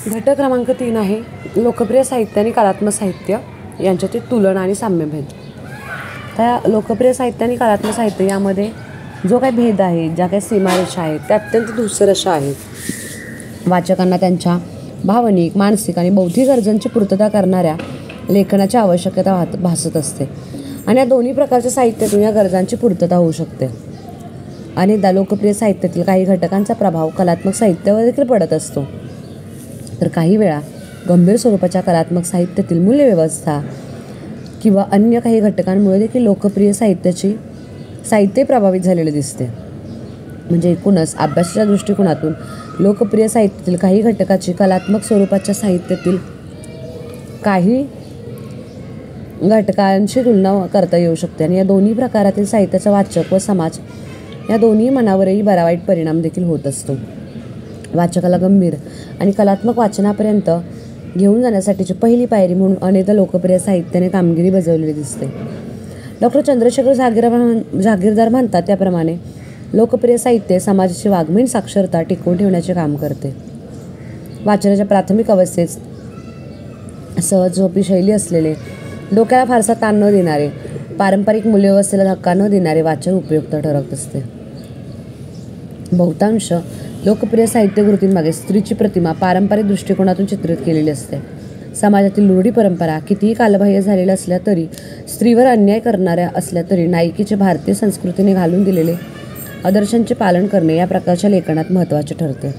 घटक क्रमांक 3 आहे लोकप्रिय साहित्य आणि कलात्मक साहित्य यांच्यातील तुलना आणि साम्यभेद. त्या लोकप्रिय साहित्य आणि कलात्मक साहित्य यामध्ये जो काही भेद आहे, ज्या काही सीमारेषा आहेत त्या अत्यंत धूसर अशा आहेत. वाचकांना त्यांच्या भावनिक, मानसिक आणि बौद्धिक गरजांची पूर्तता करणाऱ्या लेखनाची आवश्यकता भासत असते आणि या दोन्ही प्रकारच्या साहित्यातून या गरजांची पूर्तता होऊ शकते. अनेकदा लोकप्रिय साहित्यातील काही घटकांचा प्रभाव कलात्मक साहित्यावर देखील पडत असतो, तर काही वेळा गंभीर स्वरूपाच्या कलात्मक साहित्यातील मूल्यव्यवस्था किंवा अन्य काही घटकांमुळे देखील लोकप्रिय साहित्य प्रभावित झालेले दिसते. म्हणजे एकूणच अभ्यासाच्या दृष्टिकोनातून लोकप्रिय साहित्यातील काही घटकाची कलात्मक स्वरूपाच्या साहित्यातील काही घटकांशी तुलना करता येऊ शकते आणि या दोन्ही प्रकारातील साहित्याचा वाचक व समाज या दोन्ही मनावरही बरा वाईट परिणाम देखील होत असतो. वाचकाला गंभीर आणि कलात्मक वाचनापर्यंत घेऊन जाण्यासाठीची पहिली पायरी म्हणून अनेकदा लोकप्रिय साहित्याने कामगिरी बजावलेली दिसते. डॉक्टर चंद्रशेखर जागीरदार म्हणतात त्याप्रमाणे लोकप्रिय साहित्य समाजाची वाङ्मयीन साक्षरता टिकवून ठेवण्याचे काम करते. वाचनाच्या प्राथमिक अवस्थेत सहज झोपी शैली असलेले, डोक्याला फारसा ताण न देणारे, पारंपरिक मूल्यव्यवस्थेला धक्का न देणारे वाचन उपयुक्त ठरत असते. बहुतांश लोकप्रिय साहित्यकृतींमागे स्त्रीची प्रतिमा पारंपरिक दृष्टिकोनातून चित्रित केलेली असते. समाजातील रूढी परंपरा कितीही कालबाह्य झालेल्या असल्या तरी, स्त्रीवर अन्याय करणाऱ्या असल्या तरी नायिकेचे भारतीय संस्कृतीने घालून दिलेले आदर्शांचे पालन करणे या प्रकारच्या लेखनात महत्त्वाचे ठरते.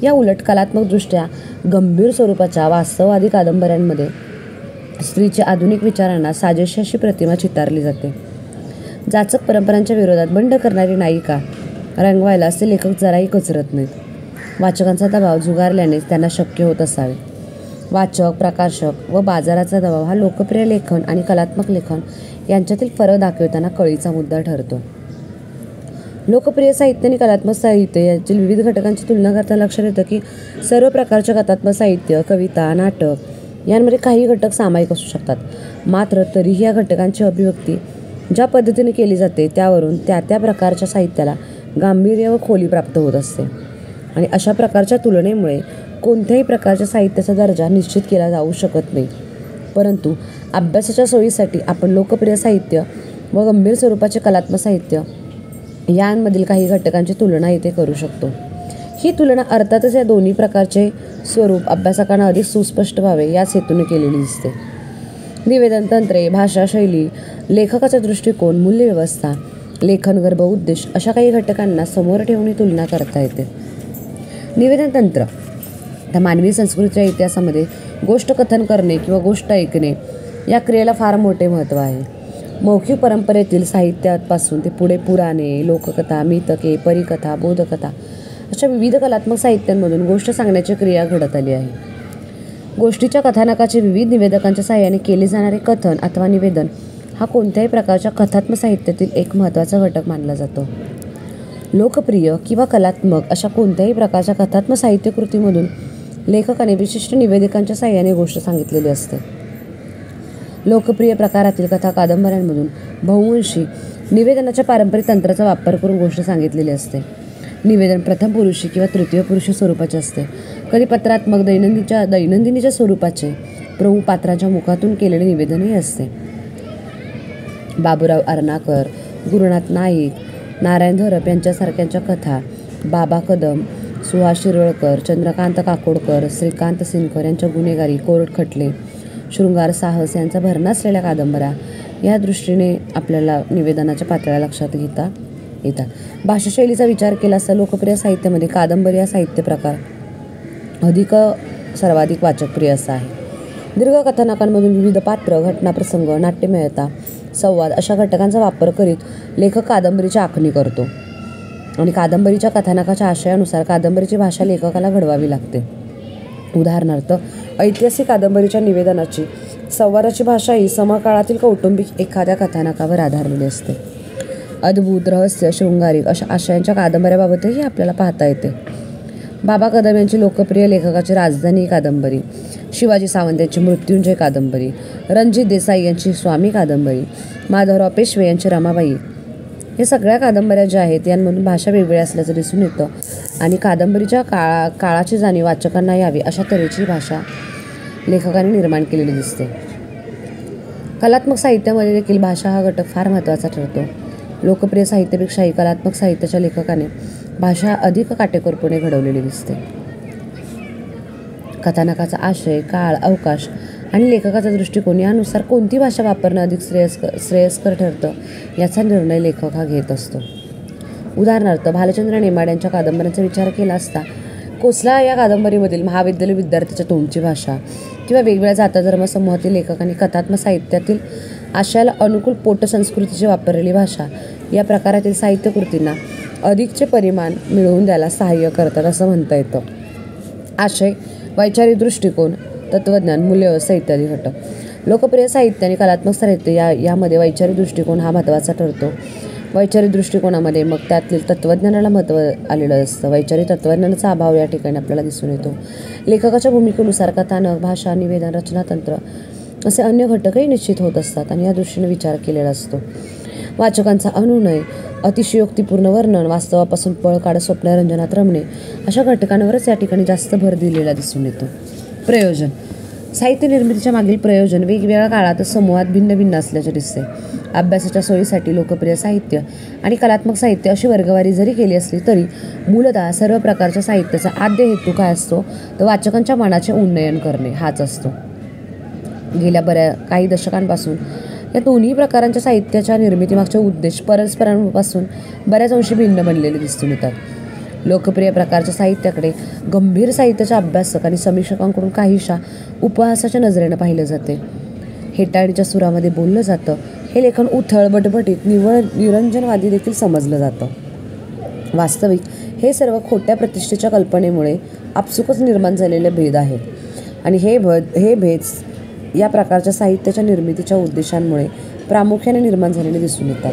या उलट कलात्मकदृष्ट्या गंभीर स्वरूपाच्या वास्तववादी कादंबऱ्यांमध्ये स्त्रीच्या आधुनिक विचारांना साजेशी अशी प्रतिमा चितारली जाते. जाचक परंपरांच्या विरोधात बंड करणारी नायिका रंगवायला असे लेखक जराही कचरत नाहीत. वाचकांचा दबाव झुगारल्यानेच त्यांना शक्य होत असावे. वाचक, प्रकाशक व बाजाराचा दबाव हा लोकप्रिय लेखन आणि कलात्मक लेखन यांच्यातील फरक दाखवताना कळीचा मुद्दा ठरतो. लोकप्रिय साहित्य आणि कलात्मक साहित्य यातील विविध घटकांची तुलना करताना लक्षात येतं की सर्व प्रकारच्या कथात्मक साहित्य, कविता, नाटक यांमध्ये काही घटक सामायिक असू शकतात. मात्र तरीही या घटकांची अभिव्यक्ती ज्या पद्धतीने केली जाते त्यावरून त्या प्रकारच्या साहित्याला गांभीर्य व खोली प्राप्त होत असते आणि अशा प्रकारच्या तुलनेमुळे कोणत्याही प्रकारच्या साहित्याचा दर्जा निश्चित केला जाऊ शकत नाही. परंतु अभ्यासाच्या सोयीसाठी आपण लोकप्रिय साहित्य व गंभीर स्वरूपाचे कलात्मक साहित्य यांमधील काही घटकांची तुलना इथे करू शकतो. ही तुलना अर्थातच या दोन्ही प्रकारचे स्वरूप अभ्यासकांना अधिक सुस्पष्ट व्हावे याच हेतूने केलेली दिसते. निवेदन तंत्रे, भाषा शैली, लेखकाचा दृष्टिकोन, मूल्यव्यवस्था, लेखनगर्भ उद्देश अशा काही घटकांना समोर ठेवून ही तुलना करता येते. निवेदन तंत्र त्या मानवी संस्कृतीच्या इतिहासामध्ये गोष्ट कथन करणे किंवा गोष्ट ऐकणे या क्रियेला फार मोठे महत्त्व आहे. मौखिक परंपरेतील साहित्यापासून ते पुढे पुराणे, लोककथा, मितके, परिकथा, बोधकथा अशा विविध कलात्मक साहित्यांमधून गोष्ट सांगण्याची क्रिया घडत आली आहे. गोष्टीच्या कथानकाचे विविध निवेदकांच्या साहाय्याने केले जाणारे कथन अथवा निवेदन हा कोणत्याही प्रकारच्या कथात्मक साहित्यातील एक महत्त्वाचा घटक मानला जातो. लोकप्रिय किंवा कलात्मक अशा कोणत्याही प्रकारच्या कथात्मक साहित्यकृतीमधून लेखकाने विशिष्ट निवेदकांच्या साहाय्याने गोष्ट सांगितलेली असते. लोकप्रिय प्रकारातील कथा कादंबऱ्यांमधून बहुअंशी निवेदनाच्या पारंपरिक तंत्राचा वापर करून गोष्ट सांगितलेली असते. निवेदन प्रथम पुरुषी किंवा तृतीय पुरुषी स्वरूपाचे असते. कधी पत्रात्मक दैनंदिनीच्या स्वरूपाचे प्रमुख पात्राच्या मुखातून केलेले निवेदनही असते. बाबूराव अर्नाकर, गुरुनाथ नाईक, नारायण धरप यांच्यासारख्यांच्या कथा, बाबा कदम, सुहास शिरवळकर, चंद्रकांत काकोडकर, श्रीकांत सिनकर यांच्या गुन्हेगारी, कोर्ट खटले, शृंगार साहस यांचा भरणा असलेल्या कादंबऱ्या या दृष्टीने आपल्याला निवेदनाच्या पातळ्या लक्षात घेता येतात. भाषाशैलीचा विचार केला असता लोकप्रिय साहित्यामध्ये कादंबरी हा साहित्य प्रकार सर्वाधिक वाचकप्रिय असा आहे. दीर्घ कथानकांमधून विविध पात्र, घटनाप्रसंग, नाट्यमयता, संवाद अशा घटकांचा वापर करीत लेखक कादंबरीची आखणी करतो आणि कादंबरीच्या कथानकाच्या आशयानुसार कादंबरीची भाषा लेखकाला घडवावी लागते. उदाहरणार्थ, ऐतिहासिक कादंबरीच्या निवेदनाची, संवादाची भाषा ही समकाळातील कौटुंबिक एखाद्या कथानकावर आधारलेली असते. अद्भुत, रहस्य, शृंगारिक अशा आशयांच्या कादंबऱ्याबाबतही आपल्याला पाहता येते. बाबा कदम यांची लोकप्रिय लेखकाची राजधानी कादंबरी, शिवाजी सावंत यांची मृत्युंजय कादंबरी, रणजित देसाई यांची स्वामी कादंबरी, माधवराव पेशवे यांची रमाबाई हे सगळ्या कादंबऱ्या ज्या आहेत यांमधून भाषा वेगवेगळ्या असल्याचं दिसून येतं आणि कादंबरीच्या काळाची जाणीव वाचकांना यावी अशा तऱ्हेची भाषा लेखकाने निर्माण केलेली दिसते. कलात्मक साहित्यामध्ये देखील भाषा हा घटक फार महत्त्वाचा ठरतो. लोकप्रिय साहित्यापेक्षाही कलात्मक साहित्याच्या लेखकाने भाषा अधिक काटेकोरपणे घडवलेली दिसते. कथानकाचा आशय, काळ, अवकाश आणि लेखकाचा दृष्टिकोन यानुसार कोणती भाषा वापरणं अधिक श्रेयस्कर ठरतं याचा निर्णय लेखक हा घेत असतो. उदाहरणार्थ भालचंद्र नेमाड यांच्या कादंबऱ्यांचा विचार केला असता कोसला या कादंबरीमधील महाविद्यालय विद्यार्थ्याच्या तोंडची भाषा किंवा वेगवेगळ्या जात धर्म समूहातील लेखकांनी कथात्मक साहित्यातील आशयाला अनुकूल पोटसंस्कृतीची वापरलेली भाषा या प्रकारातील साहित्यकृतींना अधिकचे परिमाण मिळवून द्यायला सहाय्य करतात असं म्हणता येतं. आशय, वैचारिक दृष्टिकोन, तत्त्वज्ञान, मूल्यव्यवस्था इत्यादी घटक. लोकप्रिय साहित्य आणि कलात्मक साहित्य यामध्ये वैचारिक दृष्टिकोन हा महत्त्वाचा ठरतो. वैचारिक दृष्टिकोनामध्ये मग त्यातील तत्त्वज्ञानाला महत्त्व आलेलं असतं. वैचारिक तत्त्वज्ञानाचा अभाव या ठिकाणी आपल्याला दिसून येतो. लेखकाच्या भूमिकेनुसार कथानक, भाषा, निवेदन, रचनातंत्र असे अन्य घटकही निश्चित होत असतात आणि या दृष्टीने विचार केलेला असतो. वाचकांचा अनुनय, अतिशयोक्तीपूर्ण वर्णन, वास्तवापासून पळ काढत स्वप्नरंजनात रमणे अशा घटकांवरच या ठिकाणी जास्त भर दिलेला दिसून येतो. प्रयोजन. साहित्य निर्मितीच्या मागील प्रयोजन वेगवेगळ्या काळात समूहात भिन्न भिन्न असल्याचे दिसते. अभ्यासाच्या सोयीसाठी लोकप्रिय साहित्य आणि कलात्मक साहित्य अशी वर्गवारी जरी केली असली तरी मूलतः सर्व प्रकारच्या साहित्याचा आद्य हेतू काय असतो तर वाचकांच्या मनाचे उन्नयन करणे हाच असतो. गेल्या काही दशकांपासून या दोन्ही प्रकारांच्या साहित्याच्या निर्मितीमागचे उद्देश परस्परांपासून बऱ्याच अंशी भिन्न बनलेले दिसून येतात. लोकप्रिय प्रकारच्या साहित्याकडे गंभीर साहित्याच्या अभ्यासक आणि समीक्षकांकडून काहीशा उपहासाच्या नजरेनं पाहिलं जाते. हेटाळणीच्या सुरामध्ये बोललं जातं. हे लेखन उथळ, बटबटीत, निव्वळ निरंजनवादी देखील समजलं जातं. वास्तविक हे सर्व खोट्या प्रतिष्ठेच्या कल्पनेमुळे आपसुकच निर्माण झालेले भेद आहेत आणि हे भेद या प्रकारच्या साहित्याच्या निर्मितीच्या उद्देशांमुळे प्रामुख्याने निर्माण झालेले दिसून येतात.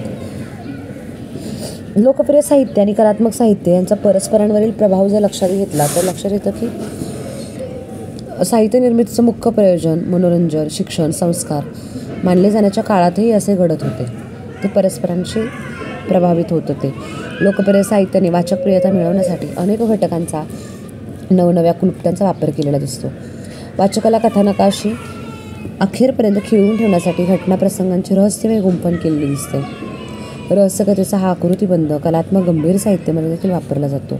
लोकप्रिय साहित्य आणि कलात्मक साहित्य यांचा परस्परांवरील प्रभाव जर लक्षात घेतला तर लक्षात येतं की साहित्य निर्मितीचं मुख्य प्रयोजन मनोरंजन, शिक्षण, संस्कार मानले जाण्याच्या काळातही असे घडत होते. ते परस्परांशी प्रभावित होत होते. लोकप्रिय साहित्याने वाचकप्रियता मिळवण्यासाठी अनेक घटकांचा नवनव्या क्लुप्त्यांचा वापर केलेला दिसतो. वाचकाला कथानकाशी अखेरपर्यंत खिळवून ठेवण्यासाठी घटनाप्रसंगांची रहस्यमय गुंफण केलेली दिसते. रहस्यकथेचा हा आकृतिबंध कलात्मक गंभीर साहित्यामध्ये देखील वापरला जातो.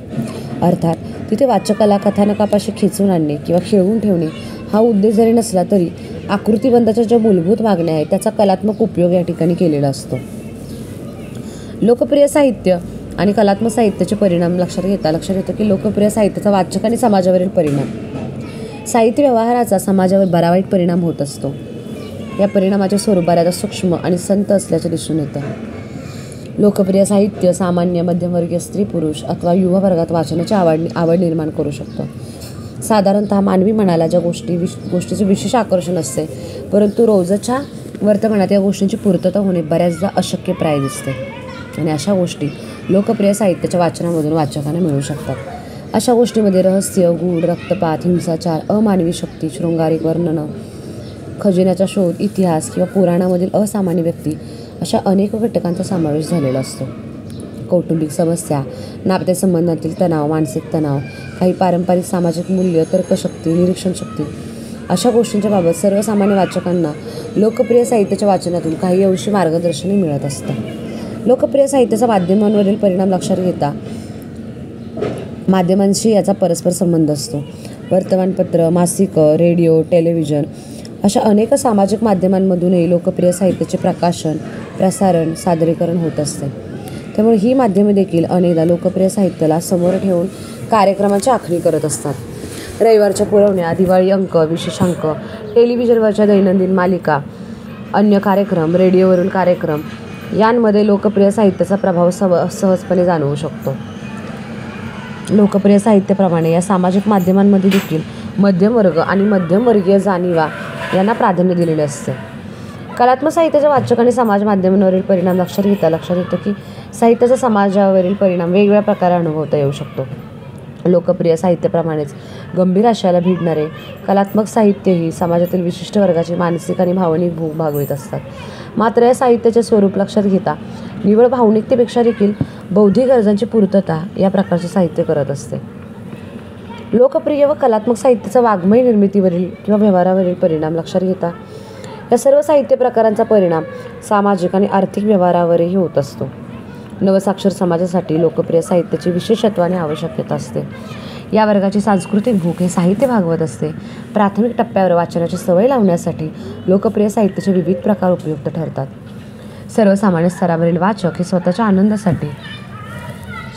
अर्थात तिथे वाचकाला कथानकापाशी खेचून आणणे किंवा खिळवून ठेवणे हा उद्देश जरी नसला तरी आकृतिबंधाच्या ज्या मूलभूत मागण्या आहेत त्याचा कलात्मक उपयोग या ठिकाणी केलेला असतो. लोकप्रिय साहित्य आणि कलात्मक साहित्याचे परिणाम लक्षात येतं की लोकप्रिय साहित्याचा वाचक आणि समाजावरील परिणाम. साहित्य व्यवहाराचा समाजावर बरा वाईट परिणाम होत असतो. या परिणामाचे स्वरूप बऱ्याचदा सूक्ष्म आणि संत असल्याचे दिसून येतं. लोकप्रिय साहित्य सामान्य, मध्यमवर्गीय स्त्री पुरुष अथवा युवा वर्गात वाचनाची आवड निर्माण करू शकतं. साधारणतः मानवी मनाला ज्या गोष्टीचे विशेष आकर्षण असते परंतु रोजच्या वर्तमानात या गोष्टींची पूर्तता होणे बऱ्याचदा अशक्यप्राय दिसते आणि अशा गोष्टी लोकप्रिय साहित्याच्या वाचनामधून वाचकांना मिळू शकतात. अशा गोष्टीमध्ये रहस्य, गूढ, रक्तपात, हिंसाचार, अमानवी शक्ती, शृंगारिक वर्णनं, खजिन्याचा शोध, इतिहास किंवा पुराणामधील असामान्य व्यक्ती अशा अनेक घटकांचा समावेश झालेला असतो. कौटुंबिक समस्या, नातेसंबंधातील तणाव, मानसिक तणाव, काही पारंपरिक सामाजिक मूल्य, तर्कशक्ती, निरीक्षणशक्ती अशा गोष्टींच्या बाबत सर्वसामान्य वाचकांना लोकप्रिय साहित्याच्या वाचनातून काही अंशी मार्गदर्शनही मिळत असतं. लोकप्रिय साहित्याचा माध्यमांवरील परिणाम लक्षात घेता माध्यमांशी याचा परस्पर संबंध असतो. वर्तमानपत्र, मासिकं, रेडिओ, टेलिव्हिजन अशा अनेक सामाजिक माध्यमांमधूनही लोकप्रिय साहित्याचे प्रकाशन, प्रसारण, सादरीकरण होत असते. त्यामुळे ही माध्यमे देखील अनेकदा लोकप्रिय साहित्याला समोर ठेवून कार्यक्रमाची आखणी करत असतात. रविवारच्या पुरवण्या, दिवाळी अंक, विशेषांक, टेलिव्हिजनवरच्या दैनंदिन मालिका, अन्य कार्यक्रम, रेडिओवरील कार्यक्रम यांमध्ये लोकप्रिय साहित्याचा प्रभाव सहजपणे जाणवू शकतो. लोकप्रिय साहित्याप्रमाणे या सामाजिक माध्यमांमध्ये देखील मध्यमवर्ग आणि मध्यमवर्गीय जाणीवा यांना प्राधान्य दिलेले असते. कलात्मक साहित्याच्या वाचक आणि समाज माध्यमांवरील परिणाम लक्षात येतं की साहित्याचा समाजावरील परिणाम वेगवेगळ्या प्रकारे अनुभवता येऊ शकतो. लोकप्रिय साहित्याप्रमाणेच गंभीर आशयाला भिडणारे कलात्मक साहित्यही समाजातील विशिष्ट वर्गाची मानसिक आणि भावनिक भूक भागवित असतात. मात्र या साहित्याचे स्वरूप लक्षात घेता निव्वळ भावनिकतेपेक्षा देखील बौद्धिक गरजांची पूर्तता या प्रकारचे साहित्य करत असते. लोकप्रिय व कलात्मक साहित्याचा वाङ्मय निर्मितीवरील किंवा व्यवहारावरील परिणाम लक्षात घेता या सर्व साहित्य प्रकारांचा परिणाम सामाजिक आणि आर्थिक व्यवहारावरही होत असतो. नवसाक्षर समाजासाठी लोकप्रिय साहित्याची विशेषत्व आणि आवश्यकता असते. या वर्गाची सांस्कृतिक भूक हे साहित्य भागवत असते. प्राथमिक टप्प्यावर वाचनाची सवय लावण्यासाठी लोकप्रिय साहित्याचे विविध प्रकार उपयुक्त ठरतात. सर्वसामान्य स्तरावरील वाचक हे स्वतःच्या आनंदासाठी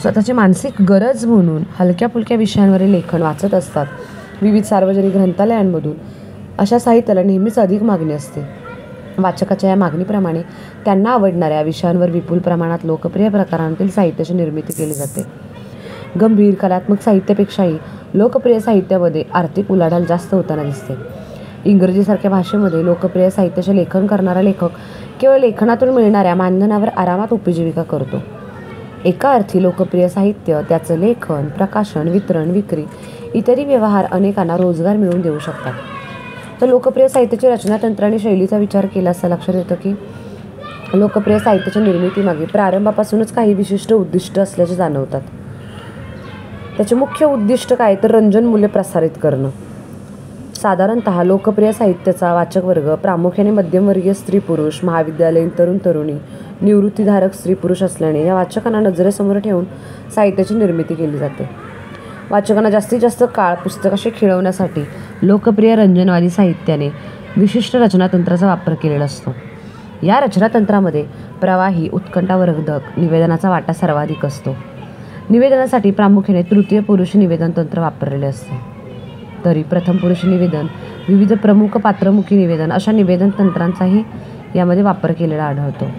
स्वतःची मानसिक गरज म्हणून हलक्या फुलक्या विषयांवरील लेखन वाचत असतात. विविध सार्वजनिक ग्रंथालयांमधून अशा साहित्याला नेहमीच अधिक मागणी असते. वाचकाच्या या मागणीप्रमाणे त्यांना आवडणाऱ्या विषयांवर विपुल प्रमाणात लोकप्रिय प्रकारांतील साहित्याची निर्मिती केली जाते. गंभीर कलात्मक साहित्यापेक्षाही लोकप्रिय साहित्यामध्ये आर्थिक उलाढाल जास्त होताना दिसते. इंग्रजीसारख्या भाषेमध्ये लोकप्रिय साहित्याचे लेखन करणारा लेखक केवळ लेखनातून मिळणाऱ्या मानधनावर आरामात उपजीविका करतो. एका अर्थी लोकप्रिय साहित्य त्याचं लेखन, प्रकाशन, वितरण, विक्री इत्यादी व्यवहार अनेकांना रोजगार मिळवून देऊ शकतात. तर लोकप्रिय साहित्याची रचनातंत्र आणि शैलीचा विचार केला असता लक्षात येतं की लोकप्रिय साहित्याच्या निर्मितीमागे प्रारंभापासूनच काही विशिष्ट उद्दिष्ट असल्याचे जाणवतात. त्याचे मुख्य उद्दिष्ट काय तर रंजन मूल्य प्रसारित करणं. साधारणतः लोकप्रिय साहित्याचा वाचक वर्ग प्रामुख्याने मध्यमवर्गीय स्त्री पुरुष, महाविद्यालयीन तरुण तरुणी, निवृत्तीधारक स्त्री पुरुष असल्याने या वाचकांना नजरेसमोर ठेवून साहित्याची निर्मिती केली जाते. वाचकांना जास्तीत जास्त काळ पुस्तकाशी खिळवण्यासाठी लोकप्रिय रंजनवादी साहित्याने विशिष्ट रचनातंत्राचा वापर केलेला असतो. या रचनातंत्रामध्ये प्रवाही, उत्कंठावर्धक निवेदनाचा वाटा सर्वाधिक असतो. निवेदनासाठी प्रामुख्याने तृतीय पुरुष निवेदन तंत्र वापरलेले असते. तरी प्रथम पुरुष निवेदन, विविध प्रमुख पात्रमुखी निवेदन अशा निवेदन तंत्रांचाही यामध्ये वापर केलेला आढळतो.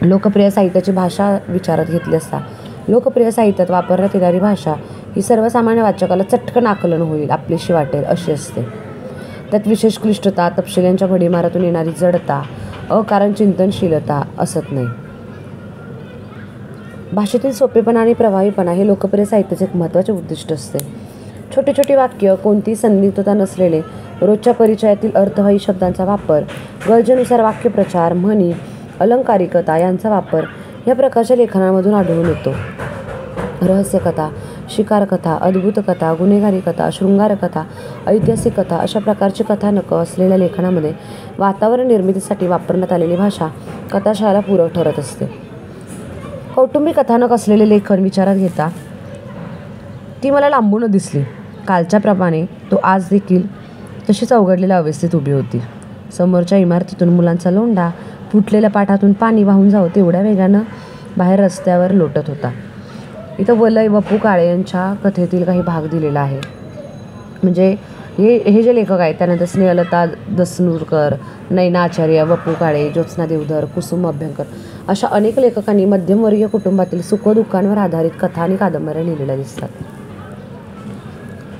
लोकप्रिय साहित्याची भाषा विचारात घेतली असता लोकप्रिय साहित्यात वापरण्यात येणारी भाषा ही सर्वसामान्य वाचकाला चटकन आकलन होईल, आपलीशी वाटेल अशी असते. त्यात विशेष क्लिष्टता, तपशिलांच्या भडीमारातून येणारी जडता, अकारण चिंतनशीलता असत नाही. भाषेतील सोपेपणा आणि प्रभावीपणा हे लोकप्रिय साहित्याचे एक महत्त्वाचे उद्दिष्ट असते. छोटी छोटी वाक्य, कोणतीही संदिग्धता नसलेले रोजच्या परिचयातील अर्थवाही शब्दांचा वापर, गरजेनुसार वाक्यप्रचार, म्हणी, अलंकारिकता यांचा वापर या प्रकारच्या लेखनामधून आढळून येतो. रहस्यकथा, शिकारकथा, अद्भुत कथा, गुन्हेगारी कथा, शृंगारकथा, ऐतिहासिक कथा अशा प्रकारची कथानकं असलेल्या लेखनामध्ये वातावरण निर्मितीसाठी वापरण्यात आलेली भाषा कथाशयाला पूरक ठरत असते. कौटुंबिक कथानक असलेले लेखन विचारात घेता ती मला लांबून दिसली. कालच्याप्रमाणे तो आज देखील तशीच अवघडलेल्या अवस्थेत उभी होती. समोरच्या इमारतीतून मुलांचा लोंढा, फुटलेल्या पाटातून पाणी वाहून जावं तेवढ्या वेगानं बाहेर रस्त्यावर लोटत होता. इथं वलय वपू काळे यांच्या कथेतील काही भाग दिलेला आहे. म्हणजे हे जे लेखक आहेत त्यानंतर स्नेहलता दसनूरकर, नैना आचार्य, वपू काळे, ज्योत्स्ना देवधर, कुसुम अभ्यंकर अशा अनेक लेखकांनी मध्यमवर्गीय कुटुंबातील सुखदुःखांवर आधारित कथा आणि कादंबऱ्या लिहिलेल्या दिसतात.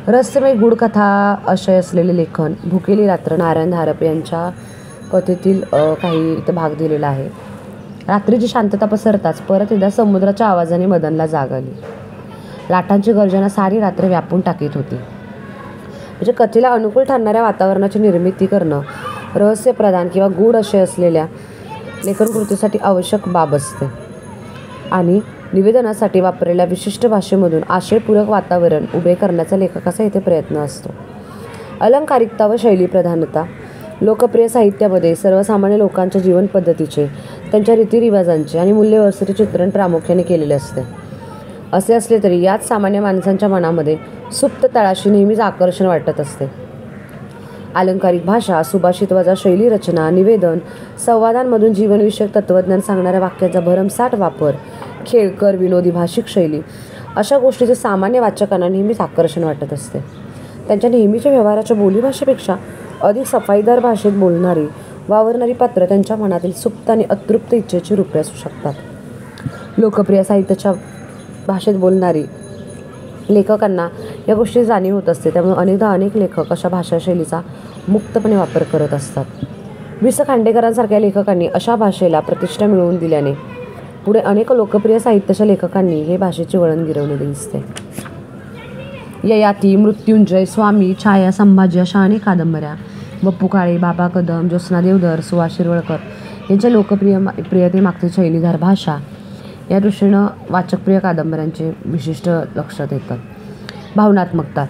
रहस्यमय गूढ कथा आशय असलेले लेखन भुकेली रात्र नारायण धारप यांच्या कथेतील काही इथं भाग दिलेला आहे. रात्रीची शांतता पसरताच परत एकदा समुद्राच्या आवाजाने मदनला जाग आली. लाटांची गर्जना सारी रात्र व्यापून टाकीत होती. म्हणजे कथेला अनुकूल ठरणाऱ्या वातावरणाची निर्मिती करणं रहस्यप्रधान किंवा गूढ आशय असलेल्या लेखनकृतीसाठी आवश्यक बाब असते. आणि निवेदनासाठी वापरलेल्या विशिष्ट भाषेमधून आशयपूरक वातावरण उभे करण्याचा लेखकाचा इथे प्रयत्न असतो. अलंकारिकता व शैली प्रधानता लोकप्रिय साहित्यामध्ये सर्वसामान्य लोकांच्या जीवन पद्धतीचे, त्यांच्या रीतिरिवाजांचे आणि मूल्यव्यवस्थेचे चित्रण प्रामुख्याने केलेले असते. असे असले तरी यात सामान्य माणसांच्या मनामध्ये सुप्त तळाशी नेहमीच आकर्षण वाटत असते. अलंकारिक भाषा, सुभाषितवाचा शैली रचना, निवेदन, संवादांमधून जीवनविषयक तत्त्वज्ञान सांगणाऱ्या वाक्यांचा भरमसाठ वापर, खेळकर विनोदी भाषिक शैली अशा गोष्टीचे सामान्य वाचकांना नेहमीच आकर्षण वाटत असते. त्यांच्या नेहमीच्या व्यवहाराच्या बोलीभाषेपेक्षा अधिक सफाईदार भाषेत बोलणारी, वावरणारी पात्र त्यांच्या मनातील सुप्त आणि अतृप्त इच्छेची रूपे असू शकतात. लोकप्रिय साहित्याच्या भाषेत बोलणारी लेखकांना या गोष्टी जाणीव होत असते. त्यामुळे अनेकदा अनेक लेखक अशा भाषाशैलीचा मुक्तपणे वापर करत असतात. वि स खांडेकरांसारख्या लेखकांनी अशा भाषेला प्रतिष्ठा मिळवून दिल्याने पुढे अनेक लोकप्रिय साहित्याच्या लेखकांनी हे भाषेचे वळण गिरवलेले दिसते. ययाती, मृत्युंजय, स्वामी, छाया, संभाजी अशा अनेक कादंबऱ्या, बप्पू काळे, बाबा कदम, ज्योत्स्ना देवधर, सुहास शिरवळकर यांच्या प्रियतेमागचे शैलीधार भाषा या दृष्टीनं वाचकप्रिय कादंबऱ्यांचे विशिष्ट लक्षात येतात. भावनात्मकता.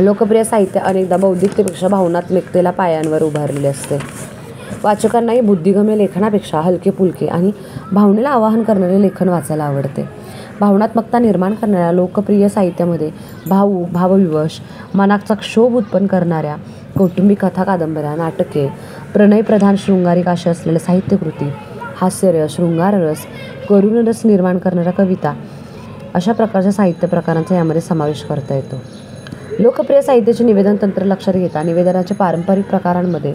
लोकप्रिय साहित्य अनेकदा बौद्धिकतेपेक्षा भावनात्मकतेला पायांवर उभारलेले असते. वाचकांनाही बुद्धिगम्य लेखनापेक्षा हलके फुलके आणि भावनेला आवाहन करणारे लेखन वाचायला आवडते. भावनात्मकता निर्माण करणाऱ्या लोकप्रिय साहित्यामध्ये भावूक, भावविवश, मनाचा क्षोभ उत्पन्न करणाऱ्या कौटुंबिक कथा, कादंबऱ्या, नाटके, प्रणयप्रधान शृंगारिक आशय असलेल्या साहित्यकृती, हास्यरस, शृंगाररस, करुणरस निर्माण करणाऱ्या कविता अशा प्रकारच्या साहित्य प्रकारांचा यामध्ये समावेश करता येतो. लोकप्रिय साहित्याचे निवेदन तंत्र लक्षात घेता निवेदनाच्या पारंपरिक प्रकारांमध्ये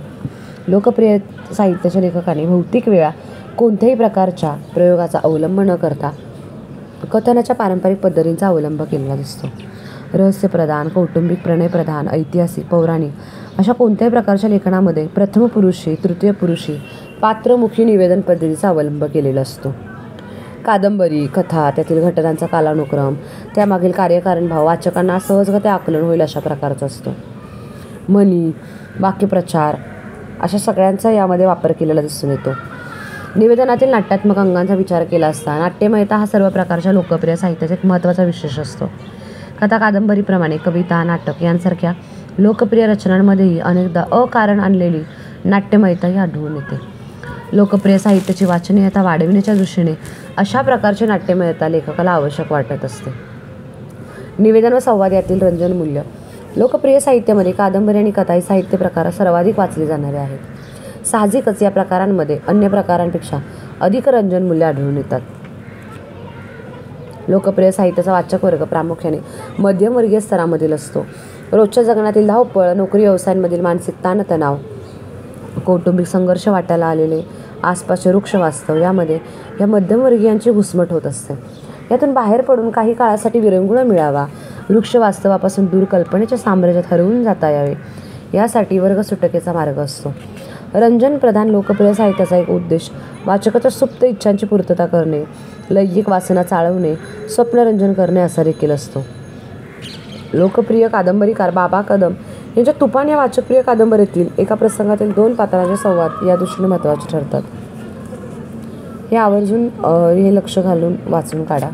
लोकप्रिय साहित्याच्या लेखकांनी बहुतेक वेळा कोणत्याही प्रकारच्या प्रयोगाचा अवलंब न करता कथनाच्या पारंपरिक पद्धतींचा अवलंब केलेला दिसतो. रहस्यप्रधान, कौटुंबिक, प्रणयप्रधान, ऐतिहासिक, पौराणिक अशा कोणत्याही प्रकारच्या लेखनामध्ये प्रथम पुरुषी, तृतीय पुरुषी, पात्रमुखी निवेदन पद्धतीचा अवलंब केलेला असतो. कादंबरी, कथा, त्यातील घटनांचा कालानुक्रम, त्यामागील कार्यकारणभाव वाचकांना सहजगत्या आकलन होईल अशा प्रकारचा असतो. म्हणी, वाक्यप्रचार अशा सगळ्यांचा यामध्ये वापर केलेला दिसून येतो. निवेदनातील नाट्यात्मक अंगांचा विचार केला असता नाट्यमयता हा सर्व प्रकारच्या लोकप्रिय साहित्याचा एक महत्त्वाचा विशेष असतो. कथा, कादंबरीप्रमाणे कविता, नाटक यांसारख्या लोकप्रिय रचनांमध्येही अनेकदा अकारण आणलेली नाट्यमयताही आढळून येते. लोकप्रिय साहित्याची वाचनीयता वाढविण्याच्या दृष्टीने अशा प्रकारची नाट्यमयता लेखकाला आवश्यक वाटत असते. निवेदन व संवाद यातील रंजनमूल्य. लोकप्रिय साहित्यामध्ये कादंबरी आणि कथा ही साहित्य प्रकार सर्वाधिक वाचले जाणारे आहेत. साहजिकच या प्रकारांमध्ये अन्य प्रकारांपेक्षा अधिक रंजनमूल्य आढळून येतात. लोकप्रिय साहित्याचा वाचक वर्ग प्रामुख्याने मध्यमवर्गीय स्तरामधील असतो. रोजच्या जगण्यातील धावपळ, नोकरी व्यवसायांमधील मानसिक ताणतणाव, कौटुंबिक संघर्ष वाटायला आलेले आसपासचे वृक्ष वास्तव यामध्ये या मध्यमवर्गीयांची घुसमट होत असते. यातून बाहेर पडून काही काळासाठी विरंगुळा मिळावा, वृक्ष वास्तवापासून दूर कल्पनेच्या साम्राज्यात हरवून जाता यावे यासाठी वर्ग सुटकेचा मार्ग असतो. रंजनप्रधान लोकप्रिय साहित्याचा एक उद्देश वाचकाच्या सुप्त इच्छांची पूर्तता करणे, लैंगिक वासना चाळवणे, स्वप्नरंजन करणे असा देखील असतो. लोकप्रिय कादंबरीकार बाबा कदम यांच्या तुफान या वाचकप्रिय कादंबरीतील एका प्रसंगातील 2 पात्रांचे संवाद या दृष्टीने महत्त्वाचे ठरतात. हे आवर्जून हे लक्ष घालून वाचून काढा.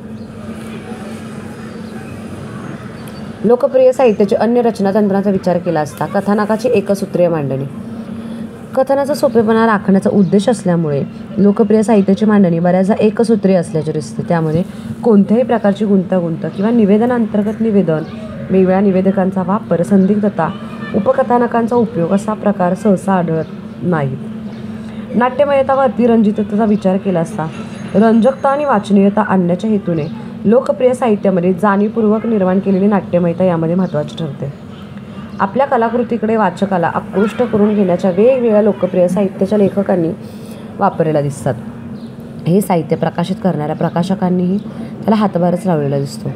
लोकप्रिय साहित्याचे अन्य रचना तंत्रांचा विचार केला असता कथानकाची एकसूत्रीय मांडणी. कथनाचा सोपेपणा राखण्याचा उद्देश असल्यामुळे लोकप्रिय साहित्याची मांडणी बऱ्याचदा एकसूत्रीय असल्याचे दिसते. त्यामध्ये कोणत्याही प्रकारची गुंतागुंत किंवा निवेदनांतर्गत निवेदन, वेगवेगळ्या निवेदकांचा वापर, संदिग्धता, उपकथानकांचा उपयोग असा प्रकार सहसा आढळत नाहीत. नाट्यमयता व अतिरंजिततेचा विचार केला असता रंजकता आणि वाचनीयता आणण्याच्या हेतूने लोकप्रिय साहित्यामध्ये जाणीवपूर्वक निर्माण केलेली नाट्यमयता यामध्ये महत्त्वाची ठरते. आपल्या कलाकृतीकडे वाचकाला आकृष्ट करून घेण्याच्या वेगवेगळ्या लोकप्रिय साहित्याच्या लेखकांनी वापरलेल्या दिसतात. हे साहित्य प्रकाशित करणाऱ्या प्रकाशकांनीही त्याला हातभारच लावलेला दिसतो.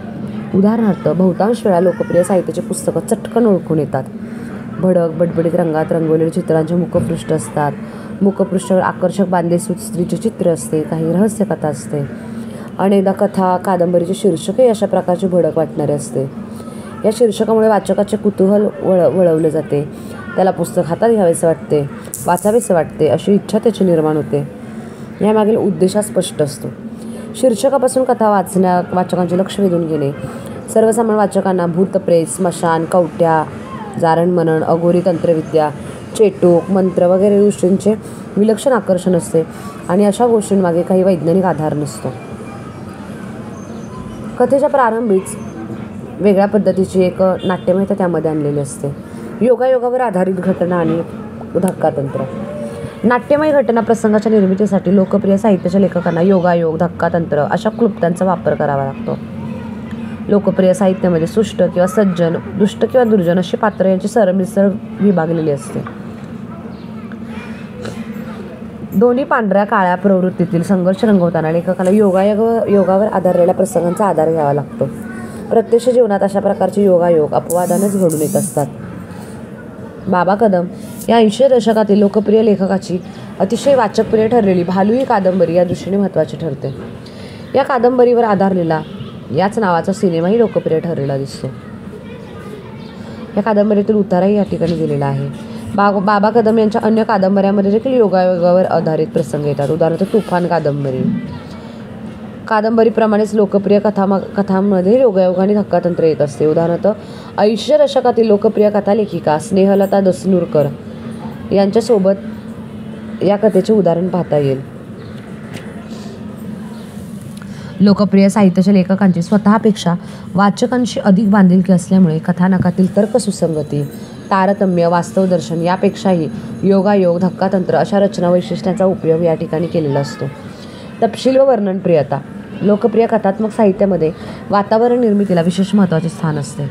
उदाहरणार्थ बहुतांश वेळा लोकप्रिय साहित्याची पुस्तकं चटकन ओळखून येतात. भडक बडबडीत रंगात रंगवलेले चित्रांचे मुखपृष्ठ असतात. मुखपृष्ठावर आकर्षक बांधले स्त्रीचे चित्र असते, काही रहस्यकथा असते. अनेकदा कथा, कादंबरीचे शीर्षकही अशा प्रकारचे भडक वाटणारे असते. या शीर्षकामुळे वाचकाचे कुतूहल वळवले जाते. त्याला पुस्तक हातात घ्यावेसे वाटते, वाचावेसे वाटते अशी इच्छा त्याची निर्माण होते. यामागील उद्देश स्पष्ट असतो. शीर्षकापासून कथा वाचकांचे लक्ष वेधून घेणे. सर्वसामान्य वाचकांना भूतप्रेत, स्मशान, कवट्या, जारणमनन, अघोरी तंत्रविद्या, चेटोक, मंत्र वगैरे गोष्टींचे विलक्षण आकर्षण असते आणि अशा गोष्टींमागे काही वैज्ञानिक आधार नसतो. कथेच्या प्रारंभीच वेगळ्या पद्धतीची एक नाट्यमयता त्यामध्ये आणलेली असते. योगायोगावर आधारित घटना आणि धक्कातंत्र. नाट्यमय घटना प्रसंगाच्या निर्मितीसाठी लोकप्रिय साहित्याच्या लेखकांना योगायोग, धक्कातंत्र अशा क्लुप्त्यांचा वापर करावा लागतो. लोकप्रिय साहित्यामध्ये सुष्ट किंवा सज्जन, दुष्ट किंवा दुर्जन अशी पात्र यांची सरमिसळ विभागलेली असते. दोन्ही पांढऱ्या काळ्या प्रवृत्तीतील संघर्ष रंगवताना लेखकाला योगावर आधारलेल्या प्रसंगांचा आधार घ्यावा लागतो. प्रत्यक्ष जीवनात अशा प्रकारचे योगायोग अपवादानेच घडून येत असतात. बाबा कदम या 80 दशकातील लोकप्रिय लेखकाची अतिशय वाचकप्रिय ठरलेली भालू ही कादंबरी या दृष्टीने महत्त्वाची ठरते. या कादंबरीवर आधारलेला याच नावाचा सिनेमाही लोकप्रिय ठरलेला दिसतो. या कादंबरीतील उताराही या ठिकाणी दिलेला आहे. बाबा कदम यांच्या अन्य कादंबऱ्यांमध्ये देखील योगायोगावर आधारित प्रसंग येतात. उदाहरणार्थ तुफान कादंबरीप्रमाणेच लोकप्रिय कथांमध्ये योगायोगाने धक्कातंत्र येत असते. उदाहरणार्थ 80 दशकातील लोकप्रिय कथालेखिका स्नेहलता दसनूरकर यांच्यासोबत या कथेचे उदाहरण पाहता येईल. लोकप्रिय साहित्याच्या लेखकांची स्वतःपेक्षा वाचकांशी अधिक बांधिलकी असल्यामुळे कथानकातील तर्कसुसंगती, तारतम्य, वास्तवदर्शन यापेक्षाही योगायोग, धक्कातंत्र अशा रचना वैशिष्ट्यांचा उपयोग या ठिकाणी केलेला असतो. तपशील व वर्णनप्रियता. लोकप्रिय कथात्मक साहित्यामध्ये वातावरण निर्मितीला विशेष महत्त्वाचे स्थान असते.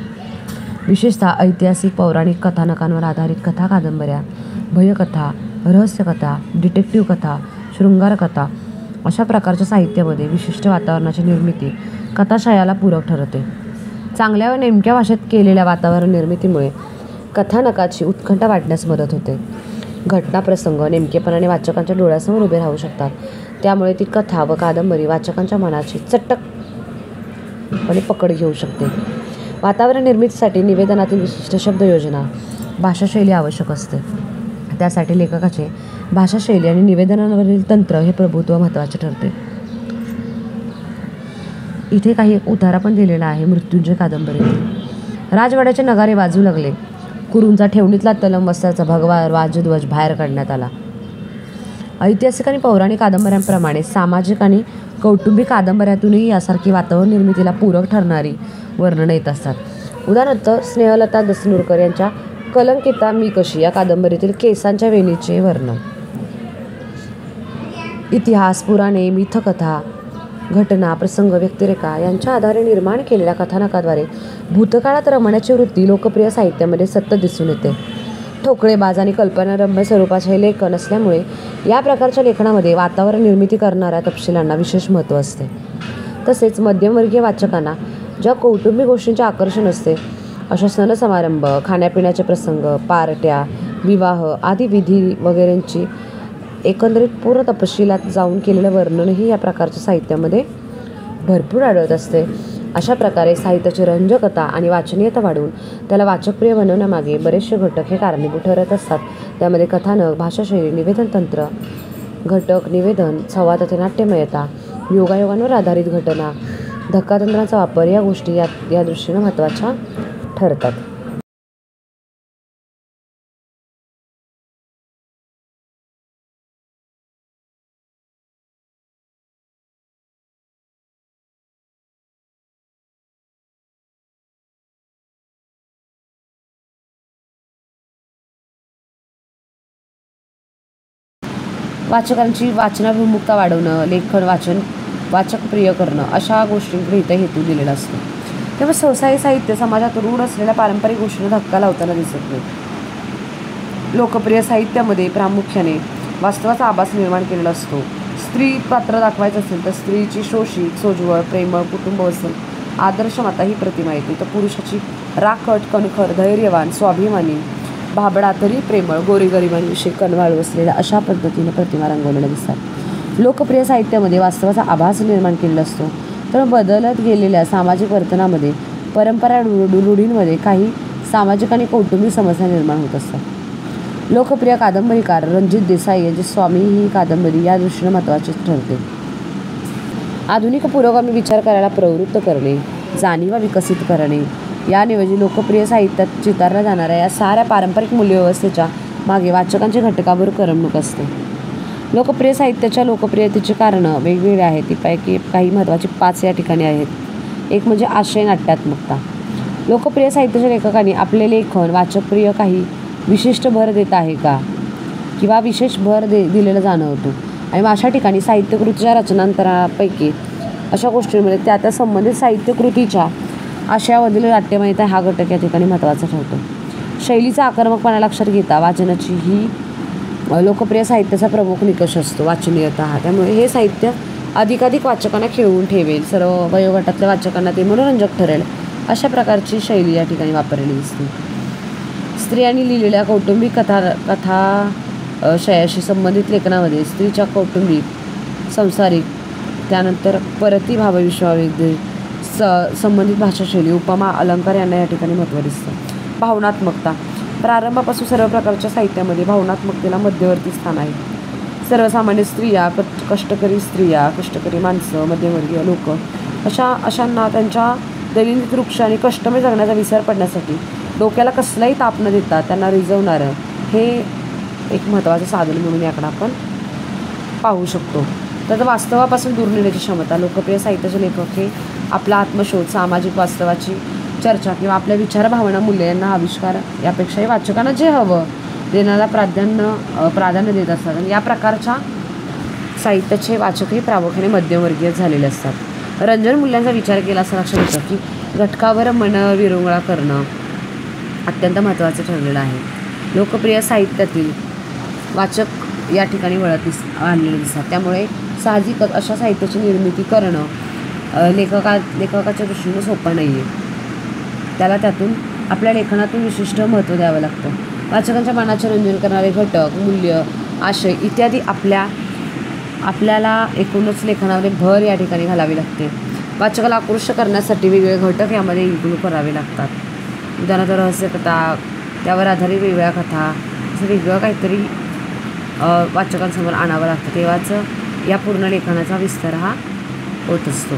विशेषतः ऐतिहासिक, पौराणिक कथानकांवर आधारित कथा, कादंबऱ्या, भयकथा, रहस्यकथा, डिटेक्टिव्ह कथा, शृंगार कथा अशा प्रकारच्या साहित्यामध्ये विशिष्ट वातावरणाची निर्मिती कथाशयाला पूरक ठरते. चांगल्या व नेमक्या भाषेत केलेल्या वातावरण निर्मितीमुळे कथानकाची उत्कंठा वाढण्यास मदत होते. घटना, प्रसंग नेमकेपणाने वाचकांच्या डोळ्यासमोर उभे राहू शकतात. त्यामुळे ती कथा व कादंबरी वाचकांच्या मनाची चटकपणे पकड घेऊ शकते. वातावरण निर्मितीसाठी निवेदनातील विशिष्ट शब्दयोजना, भाषाशैली आवश्यक असते. त्यासाठी लेखकाचे भाषाशैली आणि निवेदनावरील तंत्र हे प्रभुत्व महत्त्वाचे ठरते. इथे काही उतारा पण दिलेला आहे मृत्युंजय कादंबरीतील. राजवाड्याचे नगारे वाजू लागले. कुरूंचा ठेवणीतला तलम वस्त्राचा भगवा राजध्वज बाहेर काढण्यात आला. ऐतिहासिक आणि पौराणिक कादंबऱ्यांप्रमाणे सामाजिक आणि कौटुंबिक कादंबऱ्यातूनही यासारखी वातावरण निर्मितीला पूरक ठरणारी वर्णनं येत असतात. उदाहरणार्थ स्नेहलता दसनूरकर यांच्या कलंकिता मी कशी या कादंबरीतील केसांच्या वेणीचे वर्णन. इतिहास, पुराणे, मिथकथा, घटना, प्रसंग, व्यक्तिरेखा यांच्या आधारे निर्माण केलेल्या कथानकाद्वारे भूतकाळात रमण्याची वृत्ती लोकप्रिय साहित्यामध्ये सतत दिसून येते. ठोकळेबाज आणि कल्पनारम्य स्वरूपाचे हे लेखन असल्यामुळे या प्रकारच्या लेखनामध्ये वातावरण निर्मिती करणाऱ्या तपशिलांना विशेष महत्त्व असते. तसेच मध्यमवर्गीय वाचकांना ज्या कौटुंबिक गोष्टींचे आकर्षण असते अशा सण समारंभ, खाण्यापिण्याचे प्रसंग, पार्ट्या, विवाह आदी विधी वगैरेंची एकंदरीत पूर्ण तपशिलात जाऊन केलेलं वर्णनही या प्रकारच्या साहित्यामध्ये भरपूर आढळत असते. अशा प्रकारे साहित्याची रंजकता आणि वाचनीयता वाढवून त्याला वाचकप्रिय बनवण्यामागे बरेचसे घटक हे कारणीभूत ठरत असतात. त्यामध्ये कथानक, भाषाशैली, निवेदन तंत्र, घटक, निवेदन, संवाद, नाट्यमयता, योगायोगांवर आधारित घटना, धक्कातंत्राचा वापर या गोष्टी या दृष्टीनं महत्त्वाच्या ठरतात. वाचकांची वाचनाभिमुखता वाढवणं, लेखन वाचकप्रिय करणं अशा गोष्टींकडे इथं हेतू दिलेला असतो. तेव्हा सहसा साहित्य समाजात रूढ असलेल्या पारंपरिक गोष्टींना धक्का लावताना दिसत नाही. लोकप्रिय साहित्यामध्ये प्रामुख्याने वास्तवाचा आभास निर्माण केलेला असतो. स्त्री पात्र दाखवायचं असेल तर स्त्रीची शोषित, सोज्वळ, प्रेमळ, कुटुंबवत्सल, आदर्श माता ही प्रतिमा येते. तर पुरुषाची राखट, कणखर, धैर्यवान, स्वाभिमानी, भाबडा तरी प्रेमळ, गोरीगरिबांविषयी कणवाळू असलेल्या अशा पद्धतीने प्रतिमा रंगवलेल्या दिसतात. लोकप्रिय साहित्यामध्ये वास्तवाचा आभास निर्माण केलेला असतो. तर बदलत गेलेल्या सामाजिक वर्तनामध्ये परंपरा रूढींमध्ये काही सामाजिक आणि कौटुंबिक समस्या निर्माण होत असतात. लोकप्रिय कादंबरीकार रणजित देसाई यांची स्वामी ही कादंबरी या दृष्टीने महत्त्वाची ठरते. आधुनिक पुरोगामी विचार करायला प्रवृत्त करणे, जाणीवा विकसित करणे याऐवजी लोकप्रिय साहित्यात चितारल्या जाणाऱ्या या साऱ्या पारंपरिक मूल्यव्यवस्थेच्या मागे वाचकांची घटकाभर करमणूक असते. लोकप्रिय साहित्याच्या लोकप्रियतेची कारणं वेगवेगळी आहेत. त्यापैकी काही महत्त्वाची 5 या ठिकाणी आहेत. एक म्हणजे आशय नाट्यात्मकता. लोकप्रिय साहित्याच्या लेखकांनी आपले लेखन वाचकप्रिय काही विशिष्ट भर देत आहे का किंवा विशेष भर दिलेला जाणवतो. आणि अशा ठिकाणी साहित्यकृतीच्या रचनांतरापैकी अशा गोष्टींमध्ये त्या संबंधित साहित्यकृतीच्या आशयामधील नाट्यमयता हा घटक या ठिकाणी महत्त्वाचा ठरतो. शैलीचा आक्रमकपणा लक्षात घेता वाचनाची ही लोकप्रिय साहित्याचा प्रमुख निकष असतो, वाचनीयता हा. त्यामुळे हे साहित्य अधिकाधिक वाचकांना खिळवून ठेवेल, सर्व वयोगटातल्या वाचकांना ते मनोरंजक ठरेल अशा प्रकारची शैली या ठिकाणी वापरलेली दिसते. स्त्रियांनी लिहिलेल्या कौटुंबिक कथाशयाशी संबंधित लेखनामध्ये स्त्रीच्या कौटुंबिक, संसारिक, त्यानंतर परती भावविश्वाविषयी संबंधित भाषाशैली, उपमा, अलंकार यांना या ठिकाणी महत्त्व दिसतं. भावनात्मकता. प्रारंभापासून सर्व प्रकारच्या साहित्यामध्ये भावनात्मकतेला मध्यवर्ती स्थान आहे. सर्वसामान्य स्त्रिया, कष्टकरी स्त्रिया, कष्टकरी माणसं, मध्यमवर्गीय लोक अशांना त्यांच्या दैनंदिन वृक्ष आणि कष्टमय जगण्याचा विसर पडण्यासाठी डोक्याला कसलाही ताप न देता त्यांना रिझवणारं हे एक महत्त्वाचं साधन म्हणून याकडे आपण पाहू शकतो. तर वास्तवापासून दूर नेण्याची क्षमता. लोकप्रिय साहित्याचे लेखक हे आपला आत्मशोध, सामाजिक वास्तवाची चर्चा किंवा आपल्या विचार, भावना, मूल्य यांना आविष्कार यापेक्षाही वाचकांना जे हवं देण्याला प्राधान्य देत असतात. आणि या प्रकारच्या साहित्याचे वाचकही प्रामुख्याने मध्यमवर्गीय झालेले असतात. रंजन मूल्यांचा विचार केला असं लक्षात येतं की घटकावर मन विरंगुळा करणं अत्यंत महत्त्वाचं ठरलेलं आहे. लोकप्रिय साहित्यातील वाचक या ठिकाणी आणलेले दिसतात. त्यामुळे साहजिकच अशा साहित्याची निर्मिती करणं लेखकाच्या दृष्टीनं सोपं नाही आहे. त्याला त्यातून आपल्या लेखनातून विशिष्ट महत्त्व द्यावं लागतं. वाचकांच्या मनाचे रंजन करणारे घटक, मूल्य, आशय इत्यादी आपल्याला एकूणच लेखनामध्ये भर या ठिकाणी घालावी लागते. वाचकाला आकृष्ट करण्यासाठी वेगवेगळे घटक यामध्ये इन्क्लूड करावे लागतात. उदाहरणार्थ रहस्यकथा, त्यावर आधारित वेगवेगळ्या कथा, असं वेगळं काहीतरी वाचकांसमोर आणावं लागतं. तेव्हाच या पूर्ण लेखनाचा विस्तार हा होत असतो.